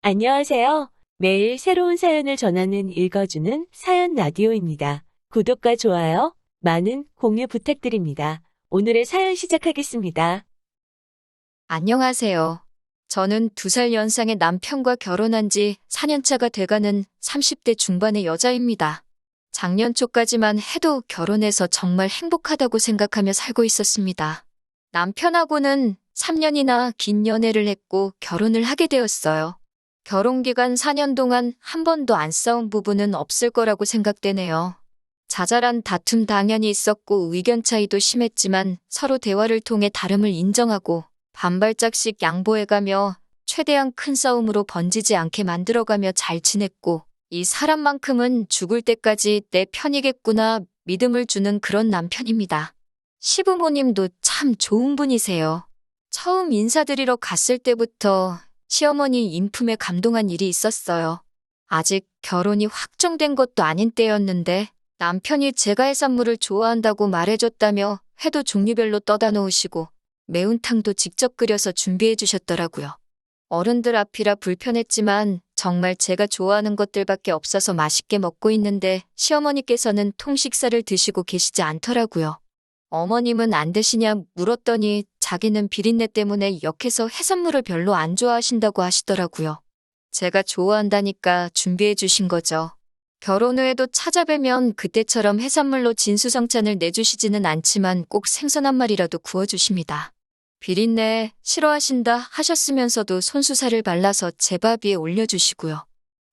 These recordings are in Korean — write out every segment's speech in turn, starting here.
안녕하세요. 매일 새로운 사연을 전하는 읽어주는 사연 라디오입니다. 구독과 좋아요, 많은 공유 부탁드립니다. 오늘의 사연 시작하겠습니다. 안녕하세요. 저는 2살 연상의 남편과 결혼한 지 4년차가 돼가는 30대 중반의 여자입니다. 작년 초까지만 해도 결혼해서 정말 행복하다고 생각하며 살고 있었습니다. 남편하고는 3년이나 긴 연애를 했고 결혼을 하게 되었어요. 결혼 기간 4년 동안 한 번도 안 싸운 부분은 없을 거라고 생각되네요. 자잘한 다툼 당연히 있었고 의견 차이도 심했지만 서로 대화를 통해 다름을 인정하고 반발짝씩 양보해가며 최대한 큰 싸움으로 번지지 않게 만들어가며 잘 지냈고 이 사람만큼은 죽을 때까지 내 편이겠구나 믿음을 주는 그런 남편입니다. 시부모님도 참 좋은 분이세요. 처음 인사드리러 갔을 때부터 시어머니 인품에 감동한 일이 있었어요. 아직 결혼이 확정된 것도 아닌 때였는데 남편이 제가 해산물을 좋아한다고 말해줬다며 회도 종류별로 떠다 놓으시고 매운탕도 직접 끓여서 준비해 주셨더라고요. 어른들 앞이라 불편했지만 정말 제가 좋아하는 것들밖에 없어서 맛있게 먹고 있는데 시어머니께서는 통식사를 드시고 계시지 않더라고요. 어머님은 안 드시냐 물었더니 자기는 비린내 때문에 역해서 해산물을 별로 안 좋아하신다고 하시더라고요. 제가 좋아한다니까 준비해 주신 거죠. 결혼 후에도 찾아뵈면 그때처럼 해산물로 진수성찬을 내주시지는 않지만 꼭 생선 한 마리라도 구워주십니다. 비린내 싫어하신다 하셨으면서도 손수살을 발라서 제 밥 위에 올려주시고요.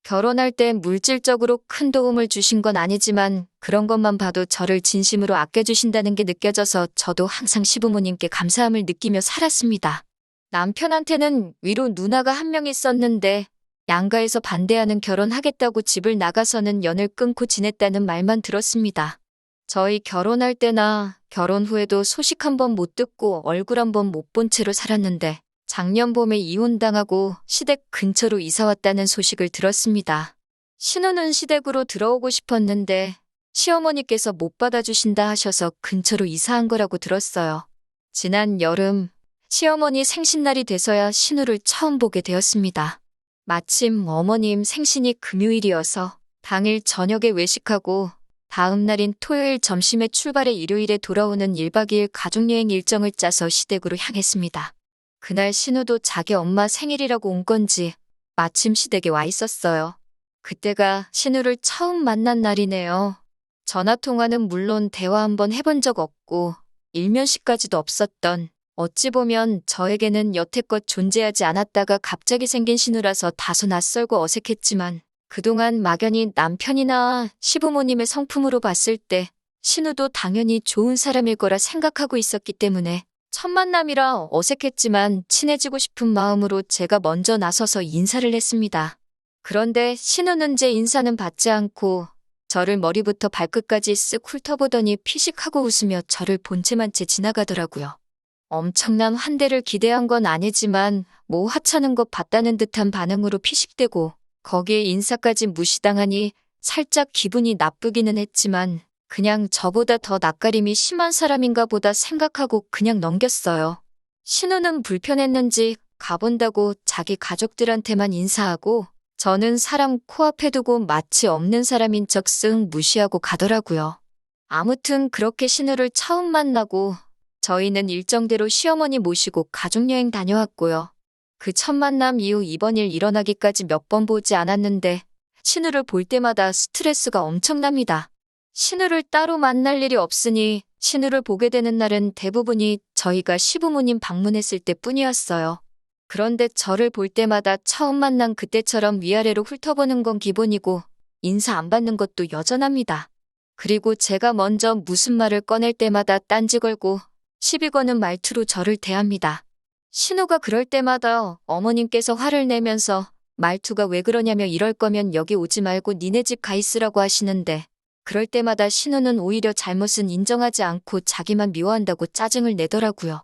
결혼할 때 물질적으로 큰 도움을 주신 건 아니지만 그런 것만 봐도 저를 진심으로 아껴주신다는 게 느껴져서 저도 항상 시부모님께 감사함을 느끼며 살았습니다. 남편한테는 위로 누나가 한 명 있었는데 양가에서 반대하는 결혼하겠다고 집을 나가서는 연을 끊고 지냈다는 말만 들었습니다. 저희 결혼할 때나 결혼 후에도 소식 한 번 못 듣고 얼굴 한 번 못 본 채로 살았는데 작년 봄에 이혼당하고 시댁 근처로 이사 왔다는 소식을 들었습니다. 신우는 시댁으로 들어오고 싶었는데 시어머니께서 못 받아주신다 하셔서 근처로 이사한 거라고 들었어요. 지난 여름 시어머니 생신날이 돼서야 신우를 처음 보게 되었습니다. 마침 어머님 생신이 금요일이어서 당일 저녁에 외식하고 다음 날인 토요일 점심에 출발해 일요일에 돌아오는 1박 2일 가족여행 일정을 짜서 시댁으로 향했습니다. 그날 신우도 자기 엄마 생일이라고 온 건지 마침 시댁에 와 있었어요. 그때가 신우를 처음 만난 날이네요. 전화통화는 물론 대화 한번 해본 적 없고 일면식까지도 없었던 어찌 보면 저에게는 여태껏 존재하지 않았다가 갑자기 생긴 신우라서 다소 낯설고 어색했지만 그동안 막연히 남편이나 시부모님의 성품으로 봤을 때 신우도 당연히 좋은 사람일 거라 생각하고 있었기 때문에 첫 만남이라 어색했지만 친해지고 싶은 마음으로 제가 먼저 나서서 인사를 했습니다. 그런데 신우는 제 인사는 받지 않고 저를 머리부터 발끝까지 쓱 훑어보더니 피식하고 웃으며 저를 본체만 채 지나가더라고요. 엄청난 환대를 기대한 건 아니지만 뭐 하찮은 것 봤다는 듯한 반응으로 피식대고 거기에 인사까지 무시당하니 살짝 기분이 나쁘기는 했지만 그냥 저보다 더 낯가림이 심한 사람인가 보다 생각하고 그냥 넘겼어요. 신우는 불편했는지 가본다고 자기 가족들한테만 인사하고 저는 사람 코앞에 두고 마치 없는 사람인 척 쓱 무시하고 가더라고요. 아무튼 그렇게 신우를 처음 만나고 저희는 일정대로 시어머니 모시고 가족여행 다녀왔고요. 그 첫 만남 이후 이번 일 일어나기까지 몇 번 보지 않았는데 신우를 볼 때마다 스트레스가 엄청납니다. 신우를 따로 만날 일이 없으니 신우를 보게 되는 날은 대부분이 저희가 시부모님 방문했을 때뿐이었어요. 그런데 저를 볼 때마다 처음 만난 그때처럼 위아래로 훑어보는 건 기본이고 인사 안 받는 것도 여전합니다. 그리고 제가 먼저 무슨 말을 꺼낼 때마다 딴지 걸고 시비 거는 말투로 저를 대합니다. 신우가 그럴 때마다 어머님께서 화를 내면서 말투가 왜 그러냐며 이럴 거면 여기 오지 말고 니네 집 가 있으라고 하시는데 그럴 때마다 신우는 오히려 잘못은 인정하지 않고 자기만 미워한다고 짜증을 내더라고요.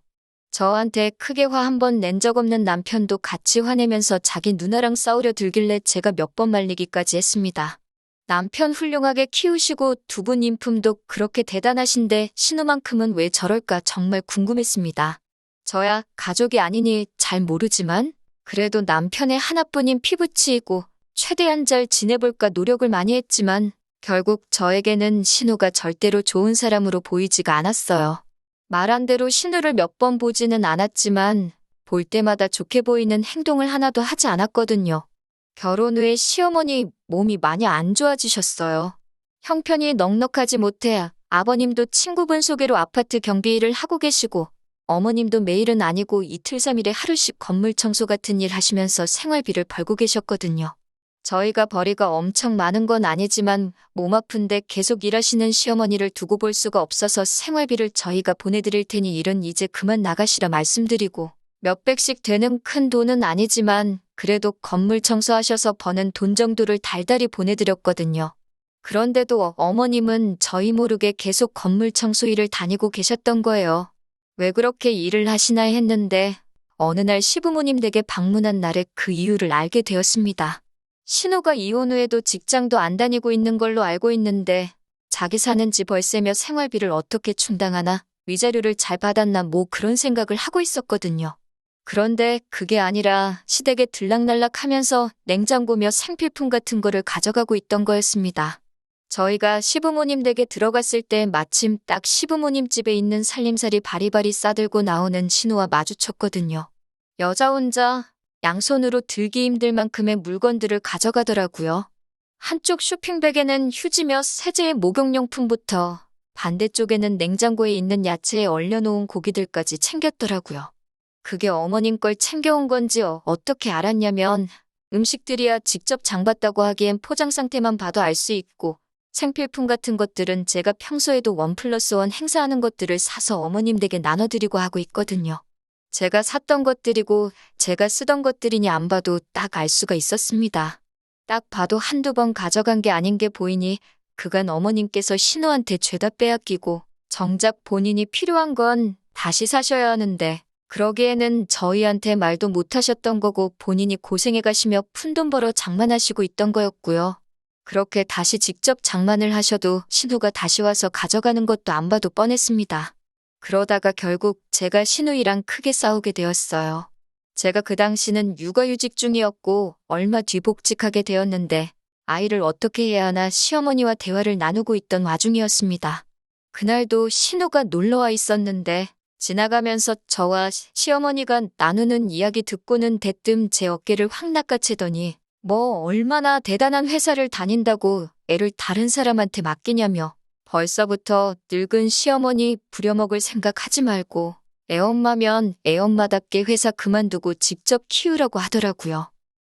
저한테 크게 화 한 번 낸 적 없는 남편도 같이 화내면서 자기 누나랑 싸우려 들길래 제가 몇 번 말리기까지 했습니다. 남편 훌륭하게 키우시고 두 분 인품도 그렇게 대단하신데 신우만큼은 왜 저럴까 정말 궁금했습니다. 저야 가족이 아니니 잘 모르지만 그래도 남편의 하나뿐인 피부치이고 최대한 잘 지내볼까 노력을 많이 했지만 결국 저에게는 신우가 절대로 좋은 사람으로 보이지가 않았어요. 말한 대로 신우를 몇 번 보지는 않았지만 볼 때마다 좋게 보이는 행동을 하나도 하지 않았거든요. 결혼 후에 시어머니 몸이 많이 안 좋아지셨어요. 형편이 넉넉하지 못해 아버님도 친구분 소개로 아파트 경비 일을 하고 계시고 어머님도 매일은 아니고 이틀 3일에 하루씩 건물 청소 같은 일 하시면서 생활비를 벌고 계셨거든요. 저희가 벌이가 엄청 많은 건 아니지만 몸 아픈데 계속 일하시는 시어머니를 두고 볼 수가 없어서 생활비를 저희가 보내드릴 테니 일은 이제 그만 나가시라 말씀드리고 몇백씩 되는 큰 돈은 아니지만 그래도 건물 청소하셔서 버는 돈 정도를 달달이 보내드렸거든요. 그런데도 어머님은 저희 모르게 계속 건물 청소 일을 다니고 계셨던 거예요. 왜 그렇게 일을 하시나 했는데 어느 날 시부모님 댁에 방문한 날에 그 이유를 알게 되었습니다. 신우가 이혼 후에도 직장도 안 다니고 있는 걸로 알고 있는데 자기 사는 집 월세며 생활비를 어떻게 충당하나 위자료를 잘 받았나 뭐 그런 생각을 하고 있었거든요. 그런데 그게 아니라 시댁에 들락날락하면서 냉장고며 생필품 같은 거를 가져가고 있던 거였습니다. 저희가 시부모님 댁에 들어갔을 때 마침 딱 시부모님 집에 있는 살림살이 바리바리 싸들고 나오는 신우와 마주쳤거든요. 여자 혼자 양손으로 들기 힘들 만큼의 물건들을 가져가더라고요. 한쪽 쇼핑백에는 휴지며 세제의 목욕용품부터 반대쪽에는 냉장고에 있는 야채에 얼려놓은 고기들까지 챙겼더라고요. 그게 어머님 걸 챙겨온 건지 어떻게 알았냐면 음식들이야 직접 장봤다고 하기엔 포장 상태만 봐도 알 수 있고 생필품 같은 것들은 제가 평소에도 1+1 행사하는 것들을 사서 어머님 댁에 나눠드리고 하고 있거든요. 제가 샀던 것들이고 제가 쓰던 것들이니 안 봐도 딱 알 수가 있었습니다. 딱 봐도 한두 번 가져간 게 아닌 게 보이니 그간 어머님께서 신우한테 죄다 빼앗기고 정작 본인이 필요한 건 다시 사셔야 하는데 그러기에는 저희한테 말도 못 하셨던 거고 본인이 고생해 가시며 푼돈 벌어 장만하시고 있던 거였고요. 그렇게 다시 직접 장만을 하셔도 신우가 다시 와서 가져가는 것도 안 봐도 뻔했습니다. 그러다가 결국 제가 신우이랑 크게 싸우게 되었어요. 제가 그 당시는 육아휴직 중이었고 얼마 뒤 복직하게 되었는데 아이를 어떻게 해야 하나 시어머니와 대화를 나누고 있던 와중이었습니다. 그날도 신우가 놀러와 있었는데 지나가면서 저와 시어머니가 나누는 이야기 듣고는 대뜸 제 어깨를 확 낚아채더니 뭐 얼마나 대단한 회사를 다닌다고 애를 다른 사람한테 맡기냐며 벌써부터 늙은 시어머니 부려먹을 생각하지 말고 애엄마면 애엄마답게 회사 그만두고 직접 키우라고 하더라고요.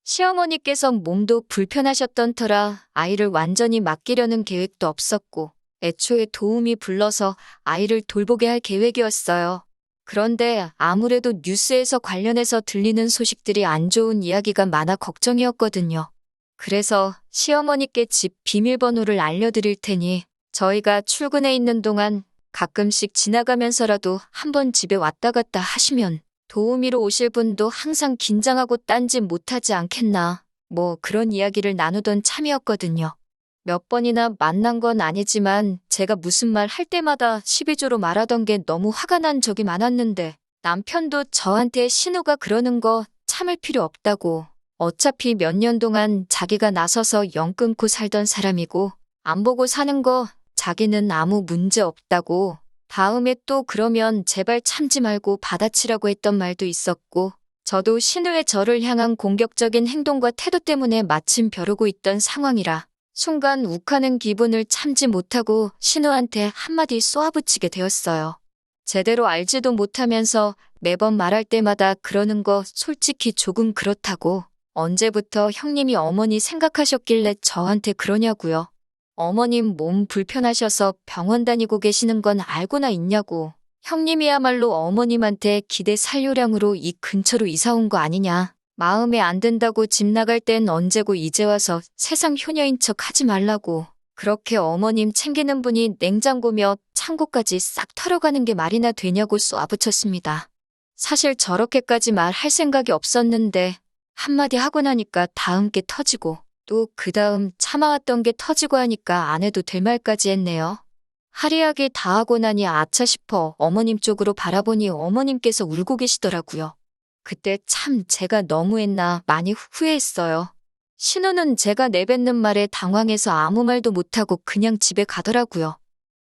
시어머니께서 몸도 불편하셨던 터라 아이를 완전히 맡기려는 계획도 없었고 애초에 도움이 불러서 아이를 돌보게 할 계획이었어요. 그런데 아무래도 뉴스에서 관련해서 들리는 소식들이 안 좋은 이야기가 많아 걱정이었거든요. 그래서 시어머니께 집 비밀번호를 알려드릴 테니 저희가 출근해 있는 동안 가끔씩 지나가면서라도 한번 집에 왔다 갔다 하시면 도우미로 오실 분도 항상 긴장하고 딴짓 못하지 않겠나 뭐 그런 이야기를 나누던 참이었거든요. 몇 번이나 만난 건 아니지만 제가 무슨 말 할 때마다 시비조로 말하던 게 너무 화가 난 적이 많았는데 남편도 저한테 신우가 그러는 거 참을 필요 없다고 어차피 몇 년 동안 자기가 나서서 영 끊고 살던 사람이고 안 보고 사는 거 자기는 아무 문제 없다고 다음에 또 그러면 제발 참지 말고 받아치라고 했던 말도 있었고 저도 신우의 저를 향한 공격적인 행동과 태도 때문에 마침 벼르고 있던 상황이라 순간 욱하는 기분을 참지 못하고 신우한테 한마디 쏘아붙이게 되었어요. 제대로 알지도 못하면서 매번 말할 때마다 그러는 거 솔직히 조금 그렇다고 언제부터 형님이 어머니 생각하셨길래 저한테 그러냐고요. 어머님 몸 불편하셔서 병원 다니고 계시는 건 알고나 있냐고. 형님이야말로 어머님한테 기대 살요량으로 이 근처로 이사 온 거 아니냐. 마음에 안 든다고 집 나갈 땐 언제고 이제 와서 세상 효녀인 척 하지 말라고. 그렇게 어머님 챙기는 분이 냉장고며 창고까지 싹 털어가는 게 말이나 되냐고 쏘아붙였습니다. 사실 저렇게까지 말할 생각이 없었는데 한마디 하고 나니까 다음 게 터지고 또 그 다음 참아왔던 게 터지고 하니까 안 해도 될 말까지 했네요. 하리하게 다 하고 나니 아차 싶어 어머님 쪽으로 바라보니 어머님께서 울고 계시더라고요. 그때 참 제가 너무했나 많이 후회했어요. 신우는 제가 내뱉는 말에 당황해서 아무 말도 못하고 그냥 집에 가더라고요.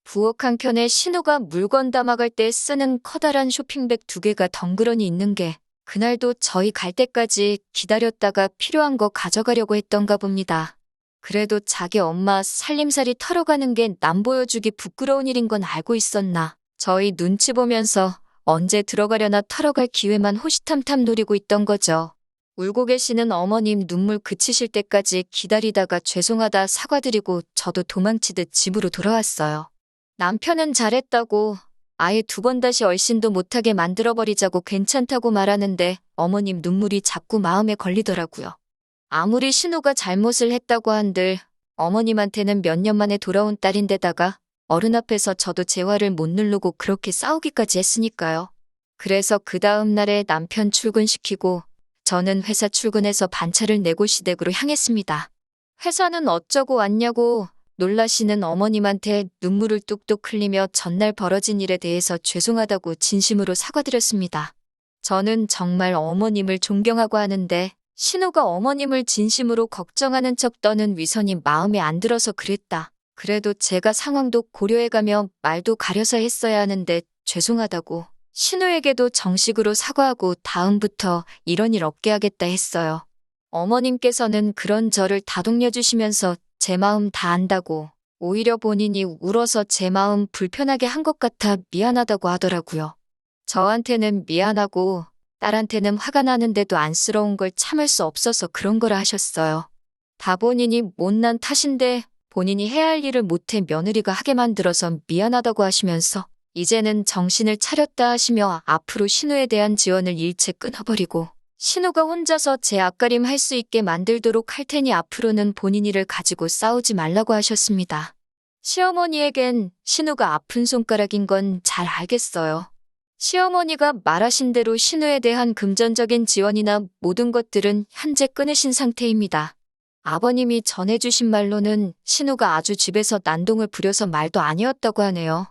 부엌 한켠에 신우가 물건 담아갈 때 쓰는 커다란 쇼핑백 2개가 덩그러니 있는 게 그날도 저희 갈 때까지 기다렸다가 필요한 거 가져가려고 했던가 봅니다. 그래도 자기 엄마 살림살이 털어가는 게 남 보여주기 부끄러운 일인 건 알고 있었나. 저희 눈치 보면서 언제 들어가려나 털어갈 기회만 호시탐탐 노리고 있던 거죠. 울고 계시는 어머님 눈물 그치실 때까지 기다리다가 죄송하다 사과드리고 저도 도망치듯 집으로 돌아왔어요. 남편은 잘했다고 아예 2번 다시 얼씬도 못하게 만들어버리자고 괜찮다고 말하는데 어머님 눈물이 자꾸 마음에 걸리더라고요. 아무리 신우가 잘못을 했다고 한들 어머님한테는 몇 년 만에 돌아온 딸인데다가 어른 앞에서 저도 제 화를 못 누르고 그렇게 싸우기까지 했으니까요. 그래서 그 다음 날에 남편 출근시키고 저는 회사 출근해서 반차를 내고 시댁으로 향했습니다. 회사는 어쩌고 왔냐고 놀라시는 어머님한테 눈물을 뚝뚝 흘리며 전날 벌어진 일에 대해서 죄송하다고 진심으로 사과드렸습니다. 저는 정말 어머님을 존경하고 하는데 신우가 어머님을 진심으로 걱정하는 척 떠는 위선이 마음에 안 들어서 그랬다. 그래도 제가 상황도 고려해가며 말도 가려서 했어야 하는데 죄송하다고 신우에게도 정식으로 사과하고 다음부터 이런 일 없게 하겠다 했어요. 어머님께서는 그런 저를 다독여 주시면서 제 마음 다 안다고 오히려 본인이 울어서 제 마음 불편하게 한 것 같아 미안하다고 하더라고요. 저한테는 미안하고 딸한테는 화가 나는데도 안쓰러운 걸 참을 수 없어서 그런 거라 하셨어요. 다 본인이 못난 탓인데 본인이 해야 할 일을 못해 며느리가 하게 만들어서 미안하다고 하시면서 이제는 정신을 차렸다 하시며 앞으로 신우에 대한 지원을 일체 끊어버리고 신우가 혼자서 제 앞가림 할 수 있게 만들도록 할 테니 앞으로는 본인 일을 가지고 싸우지 말라고 하셨습니다. 시어머니에겐 신우가 아픈 손가락인 건 잘 알겠어요. 시어머니가 말하신 대로 신우에 대한 금전적인 지원이나 모든 것들은 현재 끊으신 상태입니다. 아버님이 전해주신 말로는 신우가 아주 집에서 난동을 부려서 말도 아니었다고 하네요.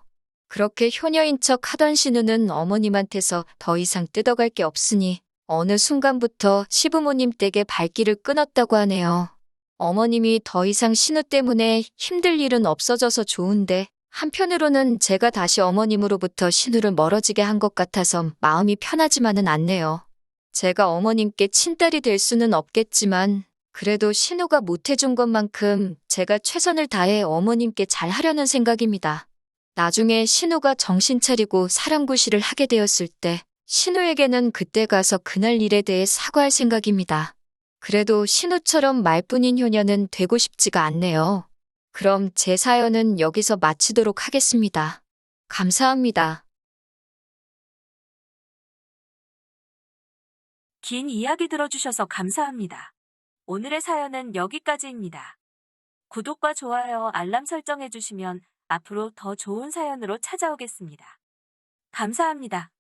그렇게 효녀인 척 하던 신우는 어머님한테서 더 이상 뜯어갈 게 없으니 어느 순간부터 시부모님 댁에 발길을 끊었다고 하네요. 어머님이 더 이상 신우 때문에 힘들 일은 없어져서 좋은데 한편으로는 제가 다시 어머님으로부터 신우를 멀어지게 한 것 같아서 마음이 편하지만은 않네요. 제가 어머님께 친딸이 될 수는 없겠지만 그래도 신우가 못해준 것만큼 제가 최선을 다해 어머님께 잘하려는 생각입니다. 나중에 신우가 정신 차리고 사랑구실을 하게 되었을 때 신우에게는 그때 가서 그날 일에 대해 사과할 생각입니다. 그래도 신우처럼 말뿐인 효녀는 되고 싶지가 않네요. 그럼 제 사연은 여기서 마치도록 하겠습니다. 감사합니다. 긴 이야기 들어주셔서 감사합니다. 오늘의 사연은 여기까지입니다. 구독과 좋아요, 알람 설정해주시면 앞으로 더 좋은 사연으로 찾아오겠습니다. 감사합니다.